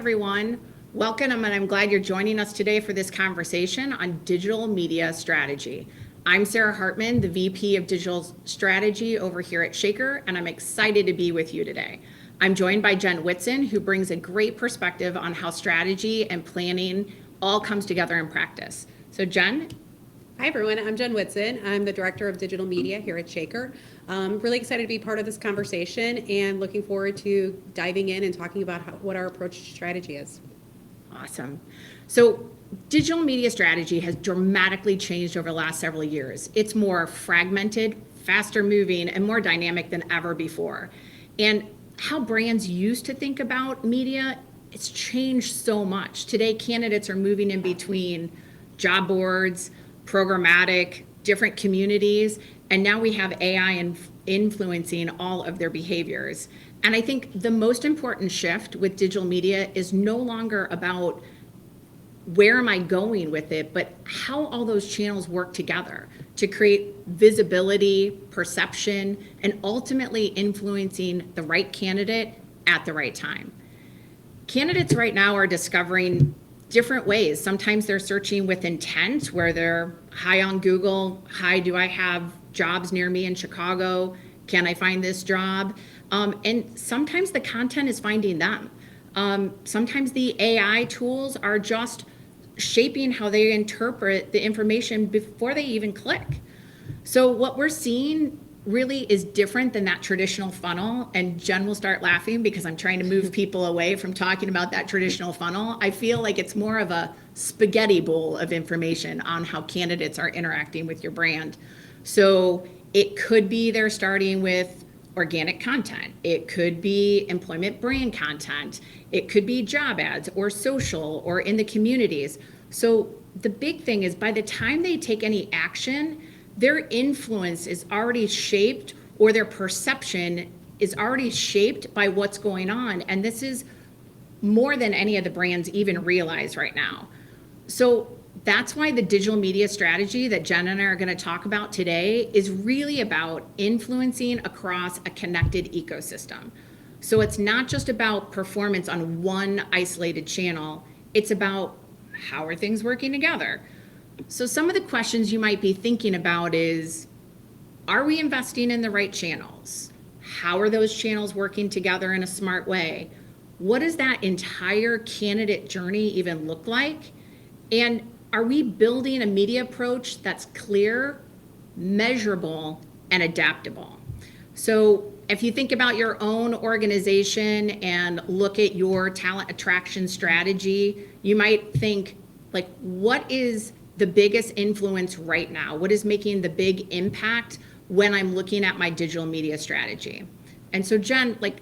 everyone. Welcome, and I'm glad you're joining us today for this conversation on digital media strategy. I'm Sara Hartmann, the VP of Digital Strategy over here at Shaker, and I'm excited to be with you today. I'm joined by Jen Whitson, who brings a great perspective on how strategy and planning all comes together in practice. So Jen? Hi everyone, I'm Jen Whitson. I'm the Director of Digital Media here at Shaker. Really excited to be part of this conversation and looking forward to diving in and talking about what our approach to strategy is. Awesome. So digital media strategy has dramatically changed over the last several years. It's more fragmented, faster moving, and more dynamic than ever before. And how brands used to think about media, it's changed so much. Today, candidates are moving in between job boards, programmatic, different communities, and now we have AI influencing all of their behaviors. And I think the most important shift with digital media is no longer about where am I going with it, but how all those channels work together to create visibility, perception, and ultimately influencing the right candidate at the right time. Candidates right now are discovering different ways. Sometimes they're searching with intent, where they're hi on Google, hi, do I have jobs near me in Chicago? Can I find this job? And sometimes the content is finding them. Sometimes the AI tools are just shaping how they interpret the information before they even click. So what we're seeing really is different than that traditional funnel. And Jen will start laughing because I'm trying to move people away from talking about that traditional funnel. I feel like it's more of a spaghetti bowl of information on how candidates are interacting with your brand. So it could be they're starting with organic content. It could be employment brand content. It could be job ads or social or in the communities. So the big thing is by the time they take any action, their influence is already shaped, or their perception is already shaped by what's going on. And this is more than any of the brands even realize right now. So that's why the digital media strategy that Jen and I are going to talk about today is really about influencing across a connected ecosystem. So it's not just about performance on one isolated channel, it's about how are things working together. So some of the questions you might be thinking about is, are we investing in the right channels? How are those channels working together in a smart way? What does that entire candidate journey even look like? And are we building a media approach that's clear, measurable, and adaptable? So if you think about your own organization and look at your talent attraction strategy, you might think, like, what is the biggest influence right now? What is making the big impact when I'm looking at my digital media strategy? And so Jen, like,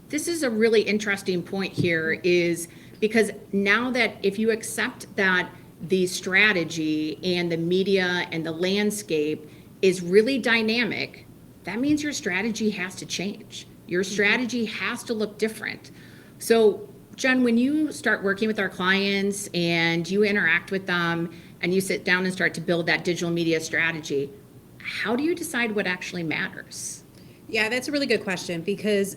this is a really interesting point here, is because now that if you accept that the strategy and the media and the landscape is really dynamic, that means your strategy has to change. Your strategy has to look different. So Jen, when you start working with our clients and you interact with them and you sit down and start to build that digital media strategy, how do you decide what actually matters? Yeah, that's a really good question, because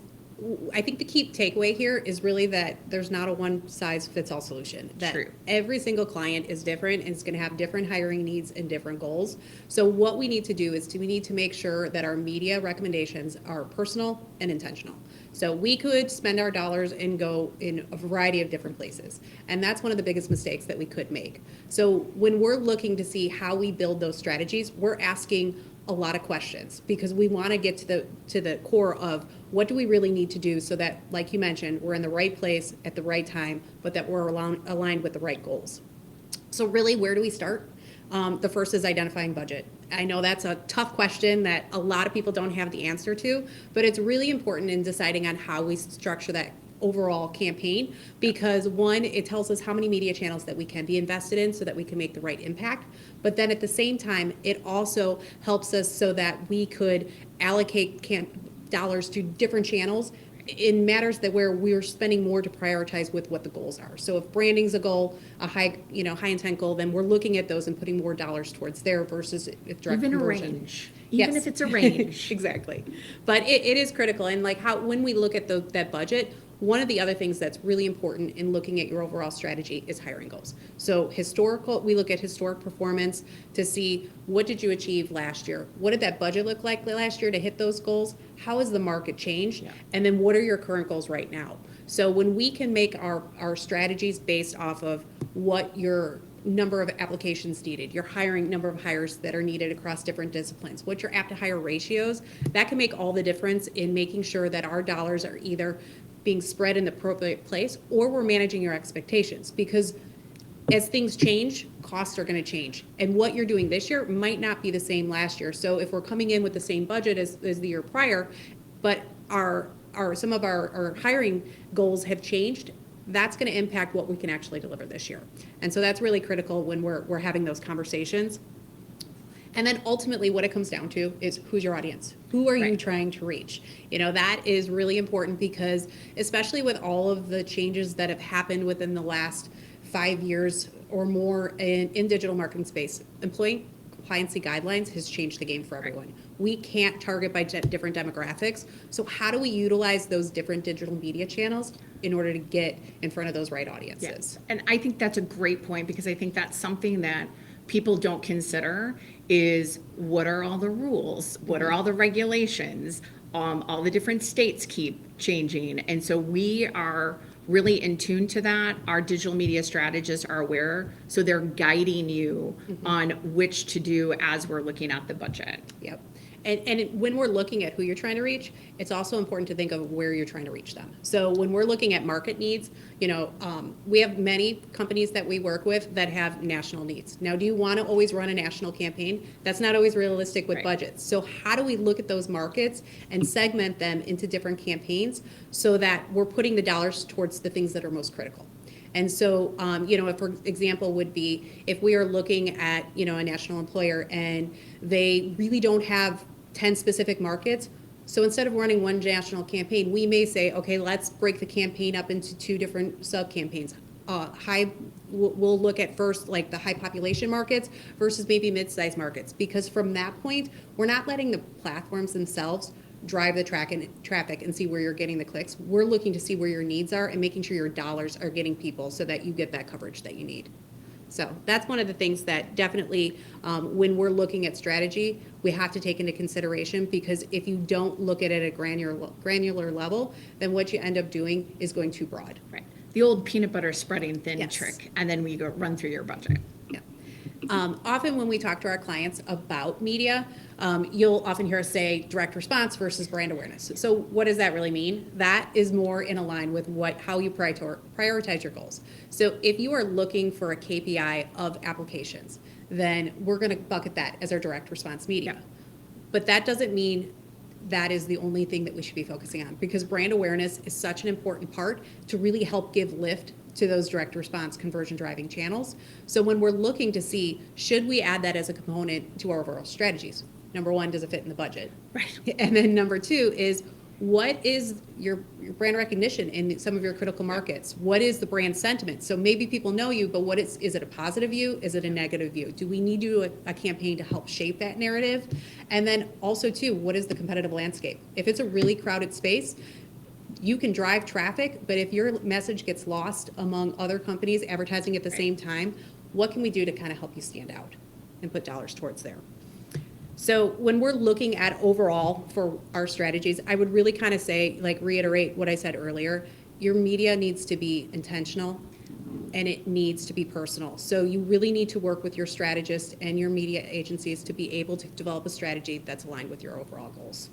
I think the key takeaway here is really that there's not a one-size-fits-all solution. That True. Every single client is different and is going to have different hiring needs and different goals. So what we need to do is we need to make sure that our media recommendations are personal and intentional. So we could spend our dollars and go in a variety of different places. And that's one of the biggest mistakes that we could make. So when we're looking to see how we build those strategies, we're asking a lot of questions, because we want to get to the core of what do we really need to do so that, like you mentioned, we're in the right place at the right time, but that we're aligned with the right goals. So really, where do we start? The first is identifying budget. I know that's a tough question that a lot of people don't have the answer to, but it's really important in deciding on how we structure that overall campaign, because one, it tells us how many media channels that we can be invested in so that we can make the right impact. But then at the same time, it also helps us so that we could allocate dollars to different channels in matters that where we're spending more to prioritize with what the goals are. So if branding's a goal, a high intent goal, then we're looking at those and putting more dollars towards there versus if direct Even conversion. a range. Even if it's a range. Exactly. But it is critical. And like when we look at that budget, One of the other things that's really important in looking at your overall strategy is hiring goals. So we look at historic performance to see what did you achieve last year? What did that budget look like last year to hit those goals? How has the market changed? Yeah. And then what are your current goals right now? So when we can make our strategies based off of what your number of applications needed, your hiring number of hires that are needed across different disciplines, what your apt to hire ratios, that can make all the difference in making sure that our dollars are either being spread in the appropriate place or we're managing your expectations. Because as things change, costs are going to change. And what you're doing this year might not be the same last year. So if we're coming in with the same budget as the year prior, but some of our hiring goals have changed, that's going to impact what we can actually deliver this year. And so that's really critical when we're having those conversations. And then ultimately what it comes down to is who's your audience? Who are you trying to reach? That is really important because especially with all of the changes that have happened within the last 5 years or more in digital marketing space, employee compliancy guidelines has changed the game for everyone. We can't target by different demographics. So how do we utilize those different digital media channels in order to get in front of those right audiences? Yes. And I think that's a great point because I think that's something that people don't consider is what are all the rules? What are all the regulations? All the different states keep changing. And so we are really in tune to that. Our digital media strategists are aware, so they're guiding you on which to do as we're looking at the budget. Yep. And when we're looking at who you're trying to reach, it's also important to think of where you're trying to reach them. So when we're looking at market needs, we have many companies that we work with that have national needs. Now, do you want to always run a national campaign? That's not always realistic with budgets. So how do we look at those markets and segment them into different campaigns so that we're putting the dollars towards the things that are most critical? And so, for example, would be if we are looking at, a national employer and they really don't have 10 specific markets. So instead of running one national campaign, we may say, okay, let's break the campaign up into 2 different sub-campaigns. We'll look at first like the high population markets versus maybe mid-sized markets, because from that point, we're not letting the platforms themselves drive the traffic and see where you're getting the clicks. We're looking to see where your needs are and making sure your dollars are getting people so that you get that coverage that you need. So that's one of the things that definitely, when we're looking at strategy, we have to take into consideration, because if you don't look at it at a granular level, then what you end up doing is going too broad. Right. The old peanut butter spreading thin Yes. trick, and then we go run through your budget. Yeah. Often when we talk to our clients about media, you'll often hear us say direct response versus brand awareness. So what does that really mean? That is more in line with how you prioritize your goals. So if you are looking for a KPI of applications, then we're going to bucket that as our direct response media. Yeah. But that doesn't mean that is the only thing that we should be focusing on, because brand awareness is such an important part to really help give lift to those direct response conversion driving channels. So when we're looking to see, should we add that as a component to our overall strategies? Number one, does it fit in the budget? Right. And then number two is, what is your brand recognition in some of your critical markets? What is the brand sentiment? So maybe people know you, but is it a positive view? Is it a negative view? Do we need to do a campaign to help shape that narrative? And then also too, what is the competitive landscape? If it's a really crowded space, you can drive traffic, but if your message gets lost among other companies advertising at the same time, what can we do to kind of help you stand out and put dollars towards there? So when we're looking at overall for our strategies, I would really kind of say, reiterate what I said earlier, your media needs to be intentional and it needs to be personal. So you really need to work with your strategist and your media agencies to be able to develop a strategy that's aligned with your overall goals.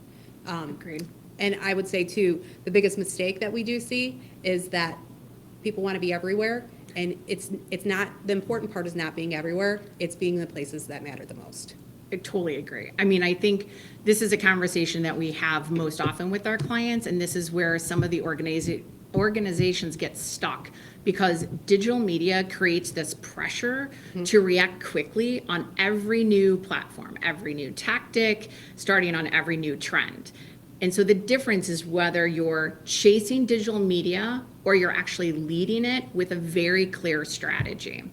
Agreed. And I would say too, the biggest mistake that we do see is that people want to be everywhere, and it's not, the important part is not being everywhere, it's being in the places that matter the most. I totally agree. I mean, I think this is a conversation that we have most often with our clients, and this is where some of the organizations get stuck, because digital media creates this pressure to react quickly on every new platform, every new tactic, starting on every new trend. And so the difference is whether you're chasing digital media or you're actually leading it with a very clear strategy.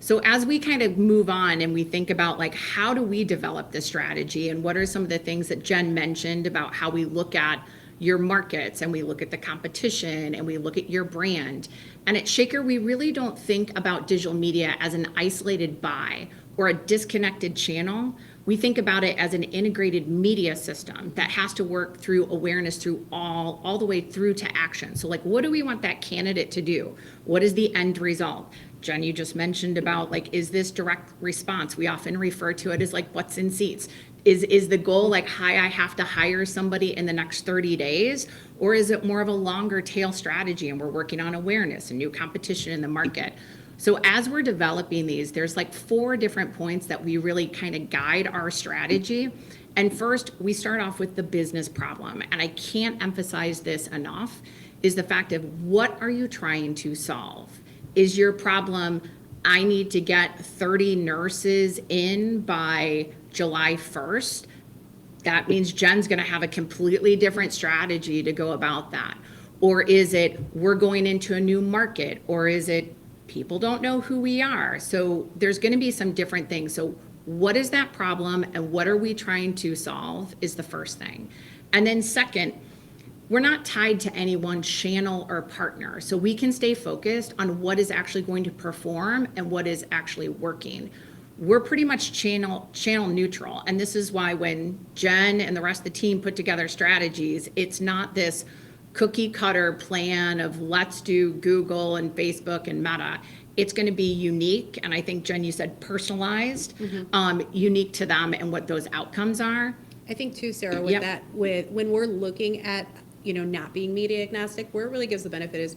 So as we kind of move on and we think about how do we develop the strategy, and what are some of the things that Jen mentioned about how we look at your markets and we look at the competition and we look at your brand. And at Shaker, we really don't think about digital media as an isolated buy or a disconnected channel. We think about it as an integrated media system that has to work through awareness through all the way through to action. So like, what do we want that candidate to do? What is the end result? Jen, you just mentioned about like, is this direct response? We often refer to it as like butts in seats. Is the goal like, hi, I have to hire somebody in the next 30 days? Or is it more of a longer tail strategy and we're working on awareness and new competition in the market? So as we're developing these, there's like 4 different points that we really kind of guide our strategy. And first, we start off with the business problem. And I can't emphasize this enough, is the fact of what are you trying to solve? Is your problem, I need to get 30 nurses in by July 1st? That means Jen's going to have a completely different strategy to go about that. Or is it we're going into a new market? Or is it people don't know who we are? So there's going to be some different things. So what is that problem and what are we trying to solve is the first thing. And then second, we're not tied to any one channel or partner. So we can stay focused on what is actually going to perform and what is actually working. We're pretty much channel neutral. And this is why when Jen and the rest of the team put together strategies, it's not this cookie cutter plan of let's do Google and Facebook and Meta. It's going to be unique. And I think, Jen, you said personalized, unique to them and what those outcomes are. I think too, Sarah, with that, when we're looking at, not being media agnostic, where it really gives the benefit is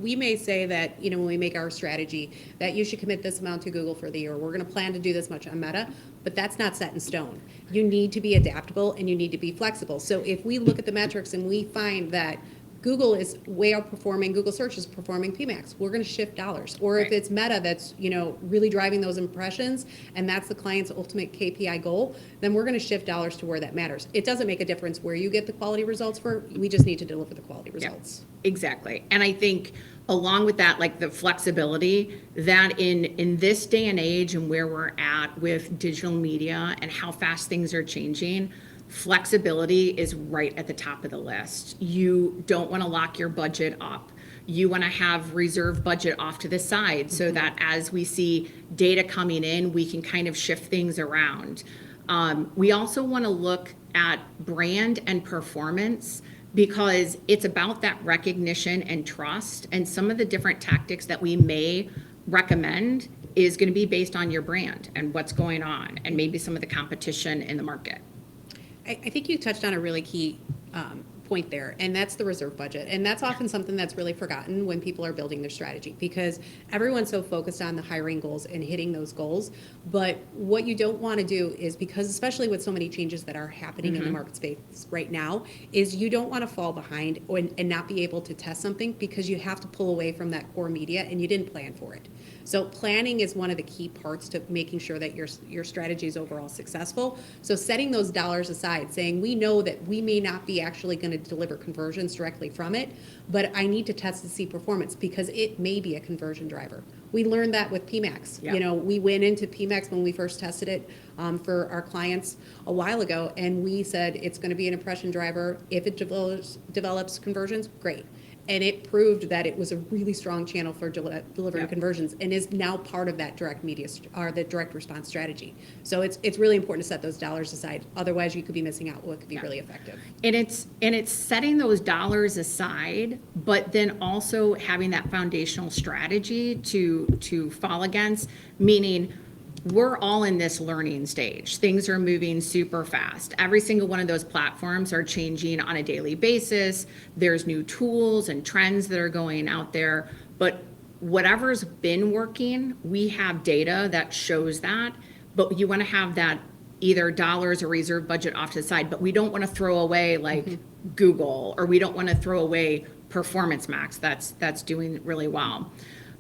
we may say that, when we make our strategy, that you should commit this amount to Google for the year. We're going to plan to do this much on Meta, but that's not set in stone. You need to be adaptable and you need to be flexible. So if we look at the metrics and we find that Google is way outperforming, Google search is performing PMAX, we're going to shift dollars. Or if it's Meta that's, really driving those impressions and that's the client's ultimate KPI goal, then we're going to shift dollars to where that matters. It doesn't make a difference where you get the quality results we just need to deliver the quality results. Exactly. And I think along with that, like the flexibility that in this day and age and where we're at with digital media and how fast things are changing, flexibility is right at the top of the list. You don't want to lock your budget up. You want to have reserve budget off to the side so that as we see data coming in, we can kind of shift things around. We also want to look at brand and performance because it's about that recognition and trust, and some of the different tactics that we may recommend is going to be based on your brand and what's going on and maybe some of the competition in the market. I think you touched on a really key point there, and that's the reserve budget. And that's often something that's really forgotten when people are building their strategy because everyone's so focused on the hiring goals and hitting those goals. But what you don't want to do is, because especially with so many changes that are happening in the market space right now, is you don't want to fall behind and not be able to test something because you have to pull away from that core media and you didn't plan for it. So planning is one of the key parts to making sure that your strategy is overall successful. So setting those dollars aside, saying we know that we may not be actually going to deliver conversions directly from it, but I need to test to see performance because it may be a conversion driver. We learned that with PMAX. Yep. We went into PMAX when we first tested it for our clients a while ago, and we said it's going to be an impression driver. If it develops conversions, great. And it proved that it was a really strong channel for delivering conversions and is now part of that direct media or the direct response strategy. So it's really important to set those dollars aside. Otherwise, you could be missing out what could be really effective. And it's setting those dollars aside, but then also having that foundational strategy to fall against, meaning we're all in this learning stage. Things are moving super fast. Every single one of those platforms are changing on a daily basis. There's new tools and trends that are going out there. But whatever's been working, we have data that shows that. But you want to have that either dollars or reserve budget off to the side. But we don't want to throw away like Google, or we don't want to throw away Performance Max that's doing really well.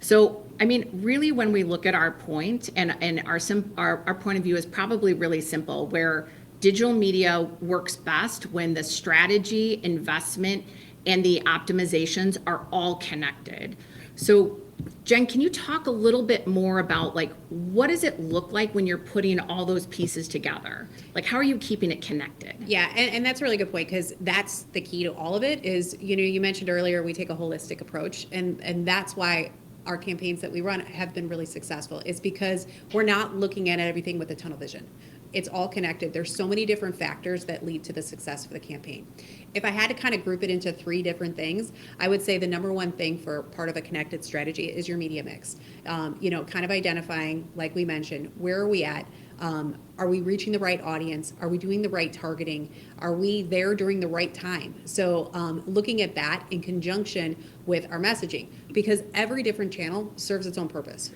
So, I mean, really, when we look at our point, and our point of view is probably really simple, where digital media works best when the strategy, investment, and the optimizations are all connected. So Jen, can you talk a little bit more about like what does it look like when you're putting all those pieces together? Like how are you keeping it connected? Yeah, and that's a really good point because that's the key to all of it is, you mentioned earlier we take a holistic approach and that's why our campaigns that we run have been really successful. It's because we're not looking at everything with a tunnel vision. It's all connected. There's so many different factors that lead to the success of the campaign. If I had to kind of group it into 3 different things, I would say the number one thing for part of a connected strategy is your media mix. Kind of identifying, like we mentioned, where are we at? Are we reaching the right audience? Are we doing the right targeting? Are we there during the right time? So looking at that in conjunction with our messaging, because every different channel serves its own purpose.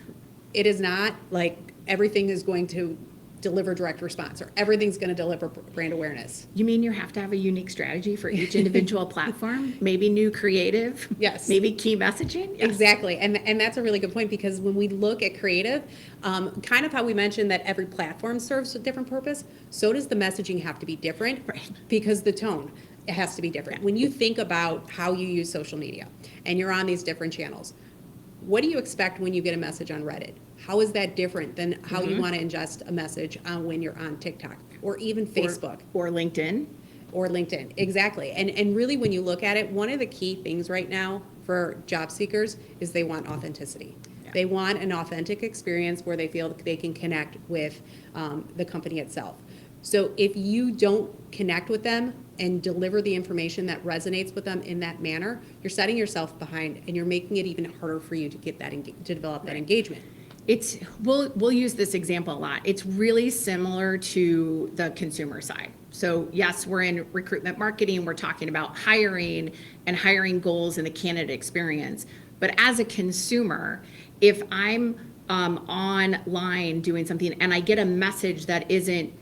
It is not like everything is going to deliver direct response or everything's going to deliver brand awareness. You mean you have to have a unique strategy for each individual platform? Maybe new creative? Yes. Maybe key messaging? Yes. Exactly. And that's a really good point because when we look at creative, kind of how we mentioned that every platform serves a different purpose, so does the messaging have to be different. Right. Because the tone, it has to be different. When you think about how you use social media and you're on these different channels, what do you expect when you get a message on Reddit? How is that different than how you want to ingest a message when you're on TikTok or even Facebook? Or LinkedIn? Or LinkedIn, exactly. And really when you look at it, one of the key things right now for job seekers is they want authenticity. Yeah. They want an authentic experience where they feel that they can connect with the company itself. So if you don't connect with them and deliver the information that resonates with them in that manner, you're setting yourself behind and you're making it even harder for you to get that to develop that engagement. We'll use this example a lot. It's really similar to the consumer side. So yes, we're in recruitment marketing, we're talking about hiring and hiring goals and the candidate experience. But as a consumer, if I'm online doing something and I get a message that isn't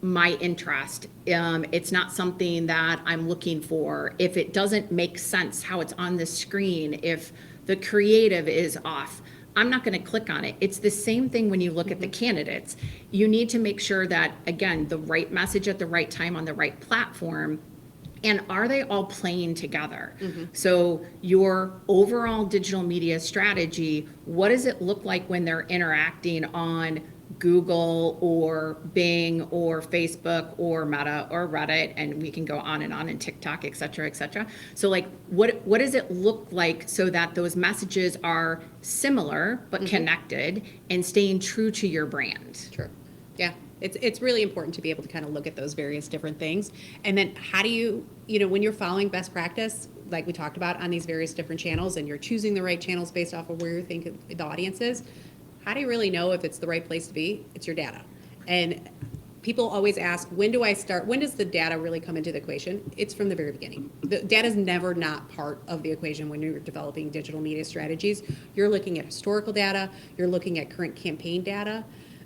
my interest, it's not something that I'm looking for, if it doesn't make sense how it's on the screen, if the creative is off, I'm not going to click on it. It's the same thing when you look at the candidates. You need to make sure that, again, the right message at the right time on the right platform, and are they all playing together? So your overall digital media strategy, what does it look like when they're interacting on Google or Bing or Facebook or Meta or Reddit, and we can go on and TikTok, et cetera, et cetera. So like, what does it look like so that those messages are similar but connected and staying true to your brand? True. Yeah. It's really important to be able to kind of look at those various different things. And then how do you, when you're following best practice, like we talked about on these various different channels, and you're choosing the right channels based off of where you think the audience is, how do you really know if it's the right place to be? It's your data. And people always ask, when do I start? When does the data really come into the equation? It's from the very beginning. The data is never not part of the equation when you're developing digital media strategies. You're looking at historical data. You're looking at current campaign data.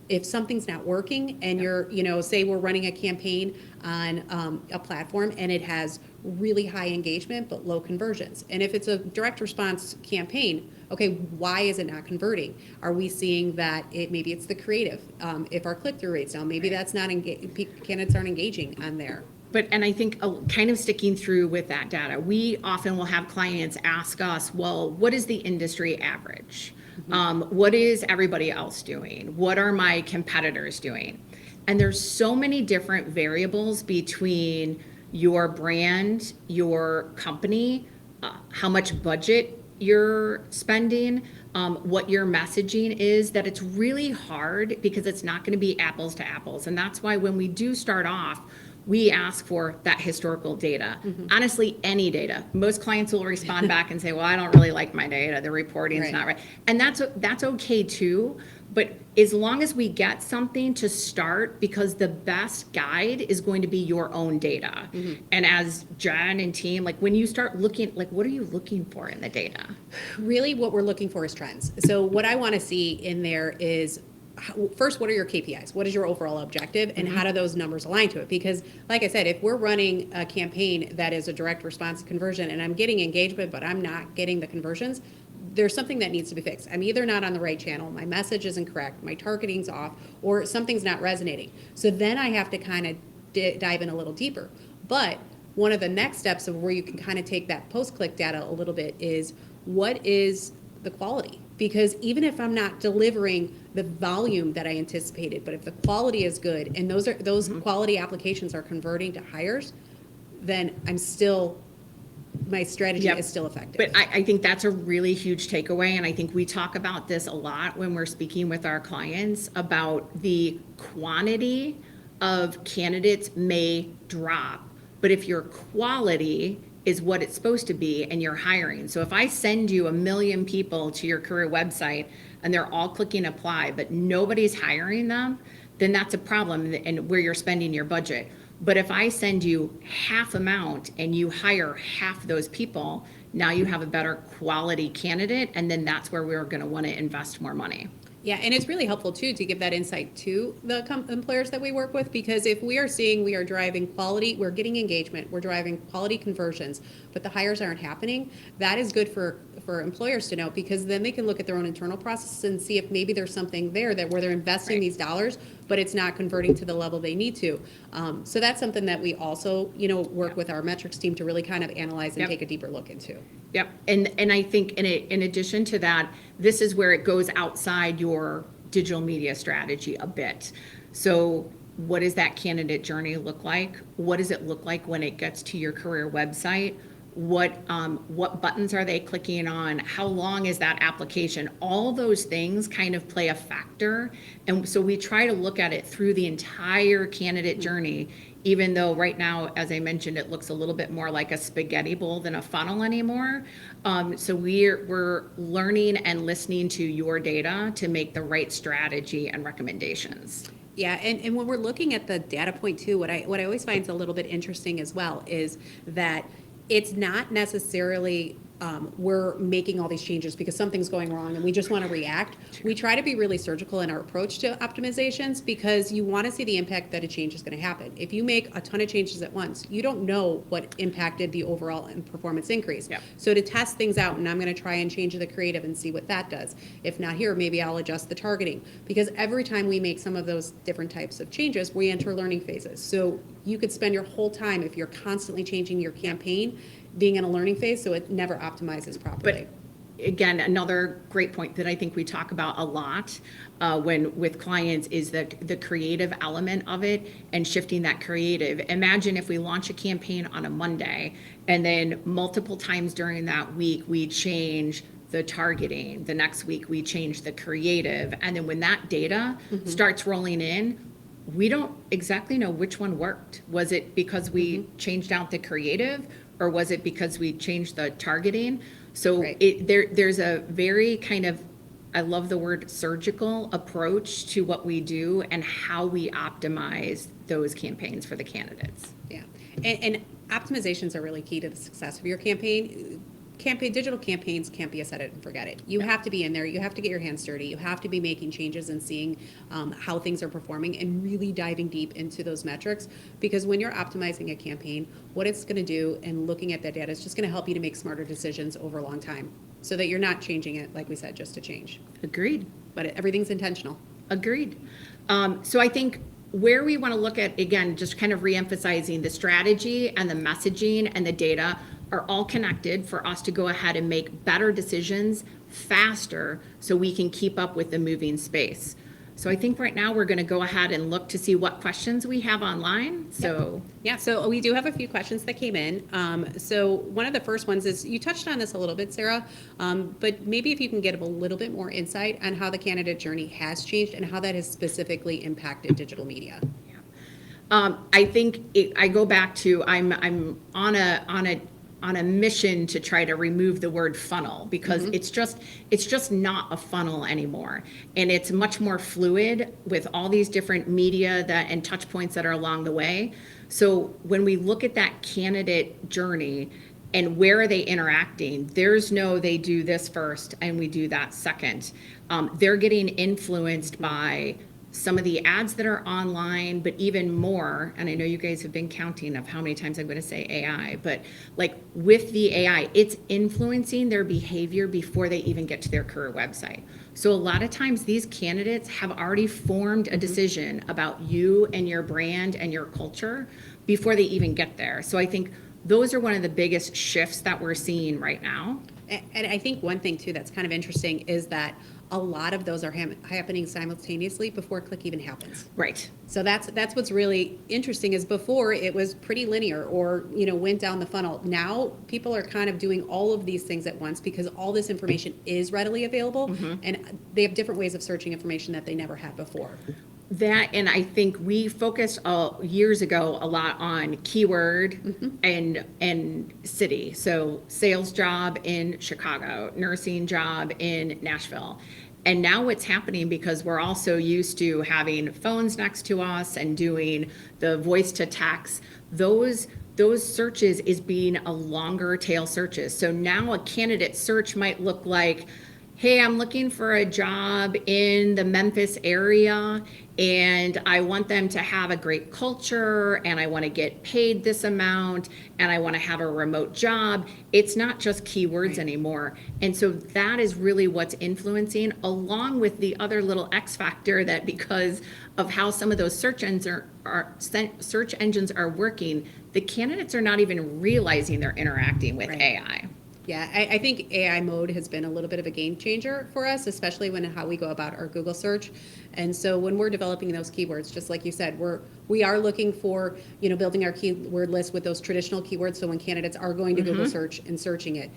If something's not working and you're, say we're running a campaign on a platform and it has really high engagement but low conversions. And if it's a direct response campaign, okay, why is it not converting? Are we seeing that maybe it's the creative? If our click-through rate's down, maybe that's not candidates aren't engaging on there. And I think kind of sticking through with that data, we often will have clients ask us, well, what is the industry average? What is everybody else doing? What are my competitors doing? And there's so many different variables between your brand, your company, how much budget you're spending, what your messaging is, that it's really hard because it's not going to be apples to apples. And that's why when we do start off, we ask for that historical data. Honestly, any data. Most clients will respond back and say, well, I don't really like my data. The reporting's not right. And that's okay too. But as long as we get something to start, because the best guide is going to be your own data. And as Jen and team, like when you start looking, like what are you looking for in the data? Really what we're looking for is trends. So what I want to see in there is, first, what are your KPIs? What is your overall objective, and how do those numbers align to it? Because, like I said, if we're running a campaign that is a direct response conversion and I'm getting engagement but I'm not getting the conversions, there's something that needs to be fixed. I'm either not on the right channel, my message isn't correct, my targeting's off, or something's not resonating. So then I have to kind of dive in a little deeper. But one of the next steps of where you can kind of take that post-click data a little bit is, what is the quality. Because even if I'm not delivering the volume that I anticipated, but if the quality is good and those quality applications are converting to hires, then my strategy Yep. is still effective. But I think that's a really huge takeaway, and I think we talk about this a lot when we're speaking with our clients about the quantity of candidates may drop, but if your quality is what it's supposed to be and you're hiring. So if I send you 1 million people to your career website and they're all clicking apply, but nobody's hiring them, then that's a problem and where you're spending your budget. But if I send you half amount and you hire half those people, now you have a better quality candidate, and then that's where we're going to want to invest more money. Yeah, and it's really helpful too to give that insight to the employers that we work with, because if we are seeing we are driving quality, we're getting engagement, we're driving quality conversions, but the hires aren't happening, that is good for employers to know, because then they can look at their own internal processes and see if maybe there's something there that where they're investing these dollars, but it's not converting to the level they need to. So that's something that we also, work with our metrics team to really kind of analyze and take a deeper look into. Yep. And I think in addition to that, this is where it goes outside your digital media strategy a bit. So what does that candidate journey look like? What does it look like when it gets to your career website? What buttons are they clicking on? How long is that application? All those things kind of play a factor. And so we try to look at it through the entire candidate journey, even though right now, as I mentioned, it looks a little bit more like a spaghetti bowl than a funnel anymore. So we're learning and listening to your data to make the right strategy and recommendations. Yeah, and when we're looking at the data point too, what I always find is a little bit interesting as well is that it's not necessarily we're making all these changes because something's going wrong and we just want to react. We try to be really surgical in our approach to optimizations because you want to see the impact that a change is going to happen. If you make a ton of changes at once, you don't know what impacted the overall performance increase. Yep. So to test things out, and I'm going to try and change the creative and see what that does. If not here, maybe I'll adjust the targeting, because every time we make some of those different types of changes, we enter learning phases. So you could spend your whole time, if you're constantly changing your campaign, being in a learning phase, so it never optimizes properly. But again, another great point that I think we talk about a lot when with clients is that the creative element of it and shifting that creative. Imagine if we launch a campaign on a Monday and then multiple times during that week we change the targeting. The next week we change the creative. And then when that data starts rolling in, we don't exactly know which one worked. Was it because we changed out the creative, or was it because we changed the targeting? So there's a very kind of, I love the word surgical approach to what we do and how we optimize those campaigns for the candidates. Yeah, and optimizations are really key to the success of your campaign. Digital campaigns can't be a set it and forget it. You have to be in there. You have to get your hands dirty. You have to be making changes and seeing how things are performing and really diving deep into those metrics. Because when you're optimizing a campaign, what it's going to do and looking at that data is just going to help you to make smarter decisions over a long time, so that you're not changing it, like we said, just to change. Agreed. But everything's intentional. Agreed. So I think where we want to look at, again, just kind of reemphasizing the strategy and the messaging and the data are all connected for us to go ahead and make better decisions faster so we can keep up with the moving space. So I think right now we're going to go ahead and look to see what questions we have online. So so we do have a few questions that came in. So one of the first ones is, you touched on this a little bit, Sarah, but maybe if you can get a little bit more insight on how the candidate journey has changed and how that has specifically impacted digital media. I think I go back to I'm on a mission to try to remove the word funnel, because it's just not a funnel anymore, and it's much more fluid with all these different media and touch points that are along the way. So when we look at that candidate journey and where are they interacting, there's no they do this first and we do that second. They're getting influenced by some of the ads that are online, but even more, and I know you guys have been counting of how many times I'm going to say AI, but like with the AI, it's influencing their behavior before they even get to their career website. So a lot of times these candidates have already formed a decision about you and your brand and your culture before they even get there. So I think those are one of the biggest shifts that we're seeing right now. And I think one thing too that's kind of interesting is that a lot of those are happening simultaneously before click even happens. Right. So that's what's really interesting is before it was pretty linear or, went down the funnel. Now people are kind of doing all of these things at once because all this information is readily available and they have different ways of searching information that they never had before. That, and I think we focused years ago a lot on keyword and city. So sales job in Chicago, nursing job in Nashville. And now what's happening, because we're also used to having phones next to us and doing the voice to text, those searches is being a longer tail searches. So now a candidate search might look like, hey, I'm looking for a job in the Memphis area and I want them to have a great culture and I want to get paid this amount and I want to have a remote job. It's not just keywords anymore. And so that is really what's influencing, along with the other little X factor that because of how some of those search engines are working, the candidates are not even realizing they're interacting with AI. Yeah, I think AI mode has been a little bit of a game changer for us, especially when how we go about our Google search. And so when we're developing those keywords, just like you said, we are looking for, building our keyword list with those traditional keywords. So when candidates are going to Google search and searching it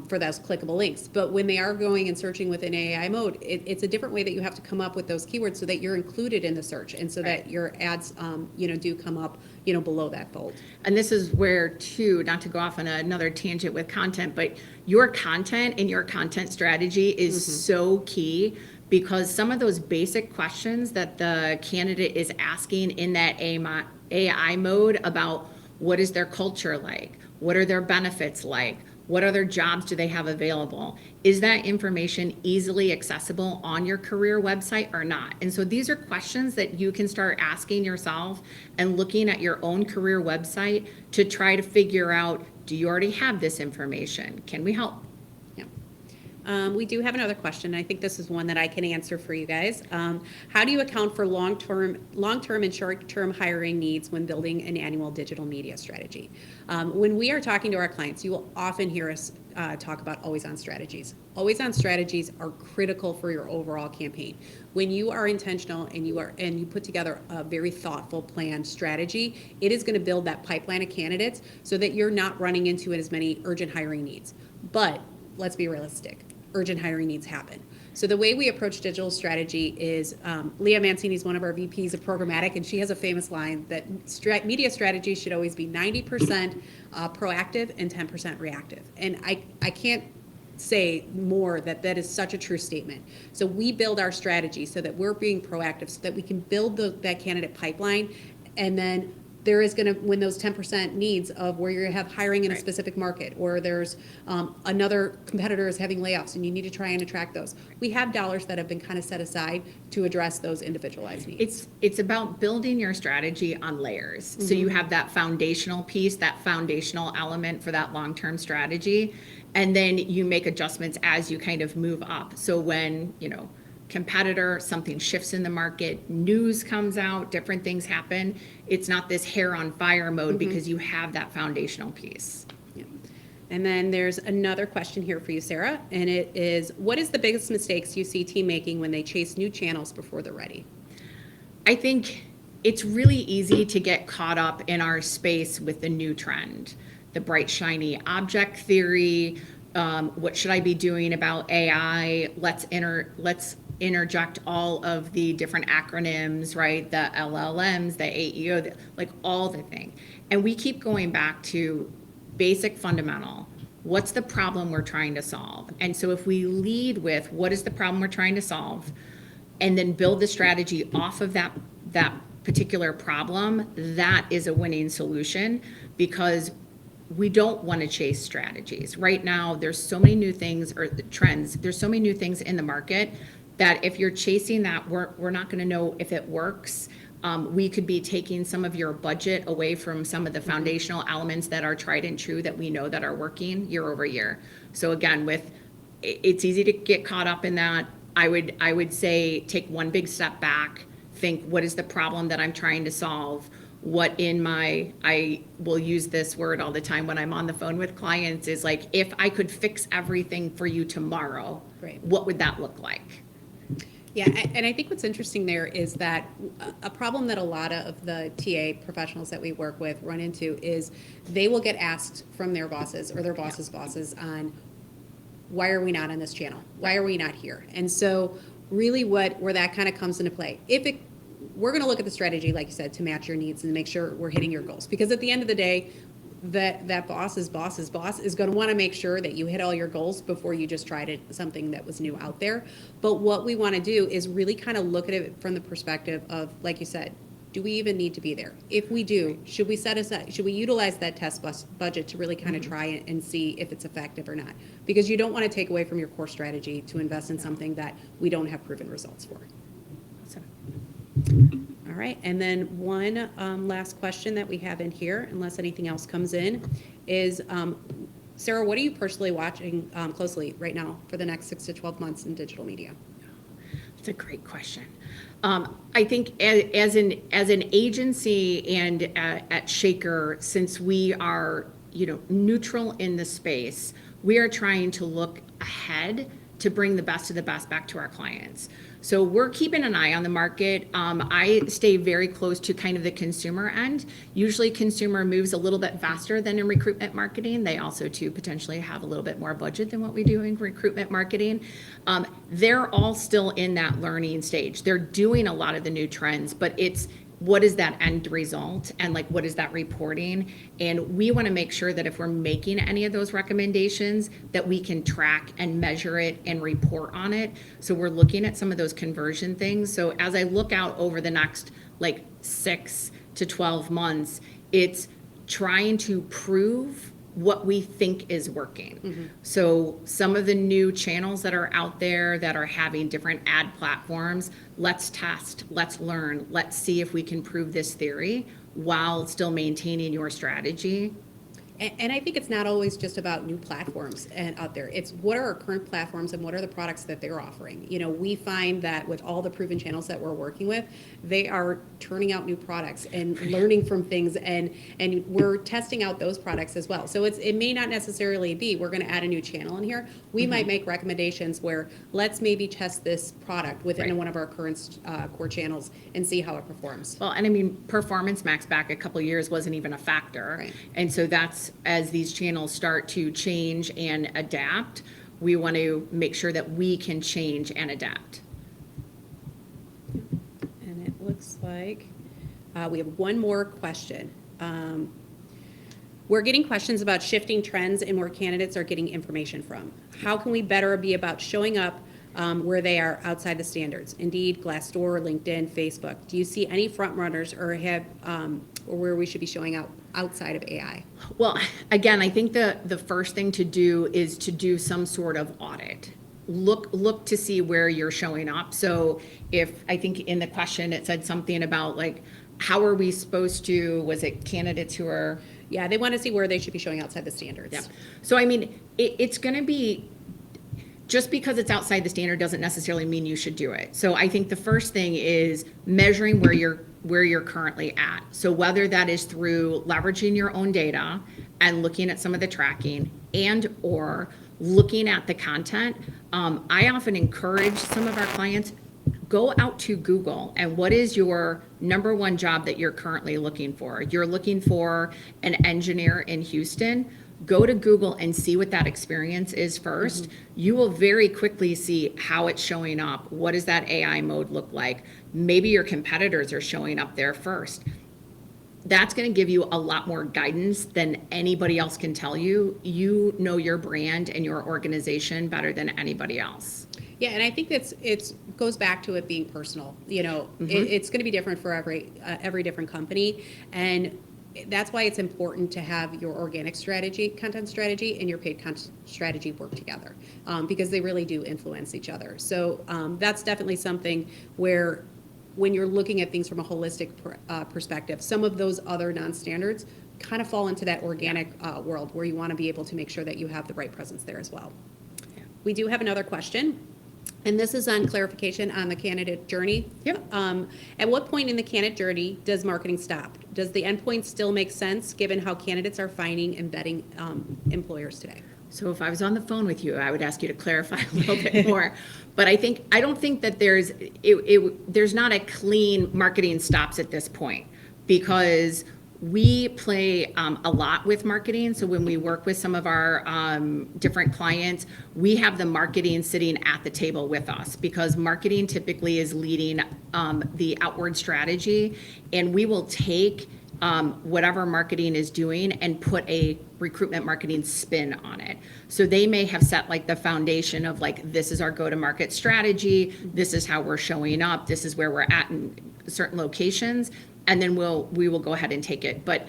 for those clickable links, but when they are going and searching within AI mode, it's a different way that you have to come up with those keywords so that you're included in the search and so that your ads, do come up, below that fold. And this is where, too, not to go off on another tangent with content, but your content and your content strategy is so key, because some of those basic questions that the candidate is asking in that AI mode about what is their culture like, what are their benefits like, what other jobs do they have available? Is that information easily accessible on your career website or not? And so these are questions that you can start asking yourself and looking at your own career website to try to figure out, do you already have this information? Can we help? We do have another question. I think this is one that I can answer for you guys. How do you account for long-term and short-term hiring needs when building an annual digital media strategy? When we are talking to our clients, you will often hear us talk about always-on strategies. Always-on strategies are critical for your overall campaign. When you are intentional and you put together a very thoughtful planned strategy, it is going to build that pipeline of candidates so that you're not running into as many urgent hiring needs. But let's be realistic. Urgent hiring needs happen. So the way we approach digital strategy is, Leah Mancini is one of our VPs of programmatic, and she has a famous line that media strategy should always be 90% proactive and 10% reactive. And I can't say more that is such a true statement. So we build our strategy so that we're being proactive so that we can build that candidate pipeline, and then there is going to, when those 10% needs of where you have hiring in a specific market, or there's another competitor is having layoffs and you need to try and attract those. We have dollars that have been kind of set aside to address those individualized needs. It's about building your strategy on layers. So you have that foundational piece, that foundational element for that long-term strategy, and then you make adjustments as you kind of move up. So when, competitor, something shifts in the market, news comes out, different things happen, it's not this hair on fire mode because you have that foundational piece. Yeah. And then there's another question here for you, Sarah, and it is, what is the biggest mistakes you see team making when they chase new channels before they're ready? I think it's really easy to get caught up in our space with the new trend, the bright, shiny object theory. What should I be doing about AI? Let's interject all of the different acronyms, right? The LLMs, the AEO, like all the thing. And we keep going back to basic fundamental. What's the problem we're trying to solve? And so if we lead with what is the problem we're trying to solve, and then build the strategy off of that particular problem, that is a winning solution, because we don't want to chase strategies. Right now, there's so many new things, or the trends, there's so many new things in the market that if you're chasing that, we're not going to know if it works. We could be taking some of your budget away from some of the foundational elements that are tried and true that we know that are working year over year. So again, it's easy to get caught up in that. I would say take one big step back, think, what is the problem that I'm trying to solve? I will use this word all the time when I'm on the phone with clients, is like, if I could fix everything for you tomorrow, Right. what would that look like? Yeah, and I think what's interesting there is that a problem that a lot of the TA professionals that we work with run into is they will get asked from their bosses or their bosses' bosses on, why are we not on this channel? Why are we not here? And so really where that kind of comes into play. We're going to look at the strategy, like you said, to match your needs and make sure we're hitting your goals. Because at the end of the day, that boss's boss's boss is going to want to make sure that you hit all your goals before you just tried something that was new out there. But what we want to do is really kind of look at it from the perspective of, like you said, do we even need to be there? If we do, should we set aside, should we utilize that test budget to really kind of try and see if it's effective or not? Because you don't want to take away from your core strategy to invest in something that we don't have proven results for. All right, and then one last question that we have in here, unless anything else comes in, is Sarah, what are you personally watching closely right now for the next 6 to 12 months in digital media? That's a great question. I think as an agency and at Shaker, since we are neutral in the space, we are trying to look ahead to bring the best of the best back to our clients. So we're keeping an eye on the market. I stay very close to kind of the consumer end. Usually consumer moves a little bit faster than in recruitment marketing. They also too potentially have a little bit more budget than what we do in recruitment marketing. They're all still in that learning stage. They're doing a lot of the new trends, but it's what is that end result and like what is that reporting? And we want to make sure that if we're making any of those recommendations that we can track and measure it and report on it. So we're looking at some of those conversion things. So as I look out over the next like 6 to 12 months, it's trying to prove what we think is working. Mm-hmm. So some of the new channels that are out there that are having different ad platforms, let's test, let's learn, let's see if we can prove this theory while still maintaining your strategy. And I think it's not always just about new platforms and out there. It's what are our current platforms and what are the products that they're offering. We find that with all the proven channels that we're working with, they are turning out new products and learning from things, and we're testing out those products as well. So it may not necessarily be we're going to add a new channel in here. We might make recommendations where let's maybe test this product within one of our current core channels and see how it performs. Well, and I mean, Performance Max back a couple of years wasn't even a factor. Right. And so that's, as these channels start to change and adapt, we want to make sure that we can change and adapt. And it looks like we have one more question. We're getting questions about shifting trends and where candidates are getting information from. How can we better be about showing up where they are outside the standards? Indeed, Glassdoor, LinkedIn, Facebook. Do you see any front runners or where we should be showing out outside of AI? Well, again, I think the first thing to do is to do some sort of audit. Look to see where you're showing up. So if I think in the question it said something about like, how are we supposed to, was it candidates who are? Yeah, they want to see where they should be showing outside the standards. Yeah. So I mean, it's going to be, just because it's outside the standard doesn't necessarily mean you should do it. So I think the first thing is measuring where you're currently at. So whether that is through leveraging your own data and looking at some of the tracking and or looking at the content. I often encourage some of our clients, go out to Google and what is your number one job that you're currently looking for? You're looking for an engineer in Houston. Go to Google and see what that experience is first. Mm-hmm. You will very quickly see how it's showing up. What does that AI mode look like? Maybe your competitors are showing up there first. That's going to give you a lot more guidance than anybody else can tell you. You know your brand and your organization better than anybody else. Yeah, and I think it goes back to it being personal. Mm-hmm. It's going to be different for every different company, and that's why it's important to have your organic strategy, content strategy, and your paid content strategy work together, because they really do influence each other. So that's definitely something where when you're looking at things from a holistic perspective, some of those other non-standards kind of fall into that organic world where you want to be able to make sure that you have the right presence there as well. Yeah. We do have another question. And this is on clarification on the candidate journey. Yep. At what point in the candidate journey does marketing stop? Does the endpoint still make sense given how candidates are finding and vetting employers today? So if I was on the phone with you, I would ask you to clarify a little bit more. But I don't think that there's not a clean marketing stops at this point, because we play a lot with marketing. So when we work with some of our different clients, we have the marketing sitting at the table with us, because marketing typically is leading the outward strategy, and we will take whatever marketing is doing and put a recruitment marketing spin on it. So they may have set like the foundation of like, this is our go-to-market strategy, this is how we're showing up, this is where we're at in certain locations, and then we will go ahead and take it. But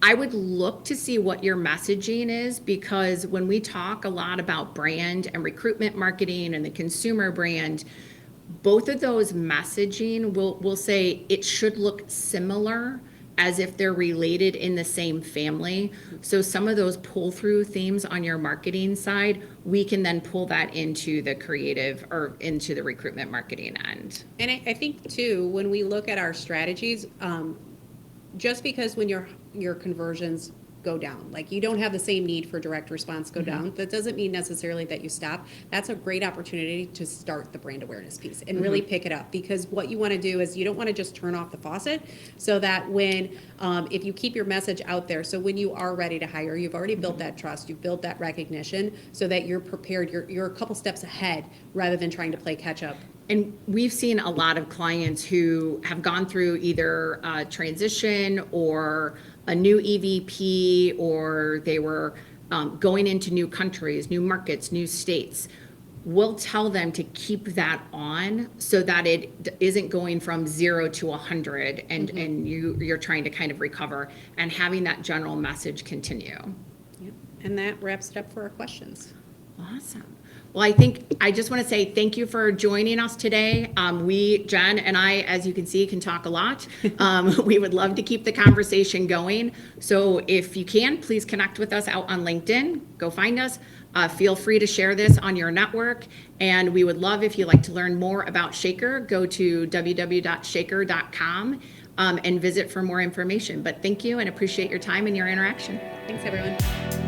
I would look to see what your messaging is, because when we talk a lot about brand and recruitment marketing and the consumer brand, both of those messaging will say it should look similar, as if they're related in the same family. So some of those pull-through themes on your marketing side, we can then pull that into the creative or into the recruitment marketing end. And I think too, when we look at our strategies, just because when your conversions go down, like you don't have the same need for direct response go down, that doesn't mean necessarily that you stop. That's a great opportunity to start the brand awareness piece and really pick it up, because what you want to do is you don't want to just turn off the faucet, so that when if you keep your message out there, so when you are ready to hire, you've already built that trust, you've built that recognition, so that you're prepared, you're a couple steps ahead rather than trying to play catch up. And we've seen a lot of clients who have gone through either a transition or a new EVP, or they were going into new countries, new markets, new states. We'll tell them to keep that on, so that it isn't going from 0 to 100 and you're trying to kind of recover, and having that general message continue. Yep. And that wraps it up for our questions. Awesome. Well, I just want to say thank you for joining us today. Jen and I, as you can see, can talk a lot. We would love to keep the conversation going. So if you can, please connect with us out on LinkedIn. Go find us. Feel free to share this on your network. And we would love, if you'd like to learn more about Shaker, go to www.shaker.com and visit for more information. But thank you, and appreciate your time and your interaction. Thanks, everyone.